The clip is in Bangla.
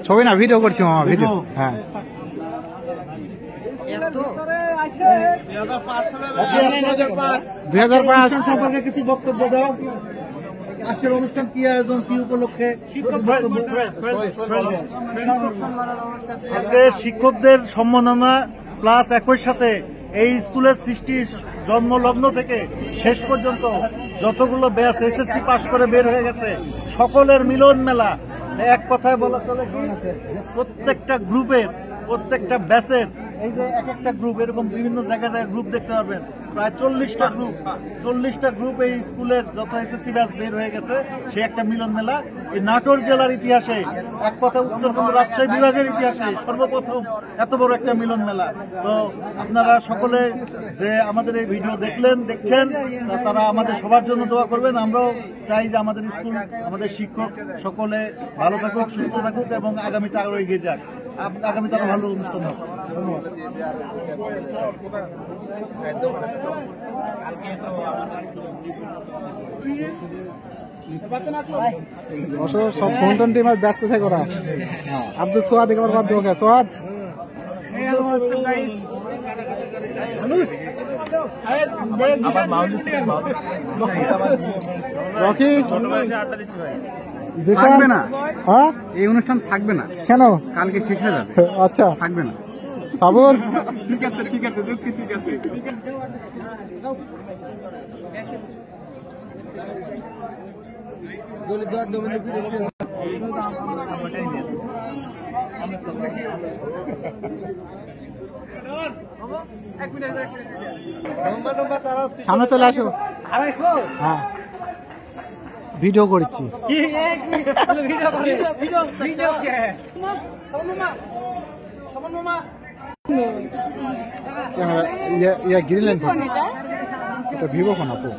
ছবি না ভিডিও করছি মামা ভিডিও। হ্যাঁ 2005 সম্পর্কে কিছু বক্তব্য দাও। আজকের অনুষ্ঠান কি আয়োজন, কি উপলক্ষে? আজকে শিক্ষকদের সম্মাননা প্লাস একই সাথে এই স্কুলের সৃষ্টি জন্মলগ্ন থেকে শেষ পর্যন্ত যতগুলো ব্যাচ এসএসসি পাশ করে বের হয়ে গেছে সকলের মিলন মেলা। এক কথায় বলা চলে কি প্রত্যেকটা গ্রুপের প্রত্যেকটা ব্যাচের এই যে এক একটা গ্রুপ এরকম বিভিন্ন জায়গায় গ্রুপ দেখতে পারবেন, প্রায় 40টা গ্রুপ এই স্কুলের যত এসএসসি ব্যাচ বের হয়ে গেছে সে একটা মিলন মেলা। এই নাটোর জেলার ইতিহাসে এক কথা উত্তরবঙ্গ রাজশাহী বিভাগের ইতিহাসে সর্বপ্রথম এত বড় একটা মিলন মেলা। তো আপনারা সকলে যে আমাদের এই ভিডিও দেখছেন তারা আমাদের সবার জন্য দোয়া করবেন। আমরাও চাই যে আমাদের স্কুল আমাদের শিক্ষক সকলে ভালো থাকুক, সুস্থ থাকুক এবং আগামীতে আরো এগিয়ে যাক। আগামীতে আরো ভালো অনুষ্ঠান হবে। সব ফোন টোন টিম ব্যস্ত থাকে ওরা। আব্দুল সোহাদ একেবারে বাদ দেবো। সোহাদ রকি থাকবে না। হ্যাঁ এই অনুষ্ঠান থাকবে না। কেন? কালকে শেষ হয়ে যাবে। আচ্ছা থাকবে না। সাবর ঠিক আছে ঠিক আছে ঠিক আছে। সামনে চলে আসো। হ্যাঁ ভিডিও করছি। গ্রিনল্যান্ড ভিভো ফোন আপু।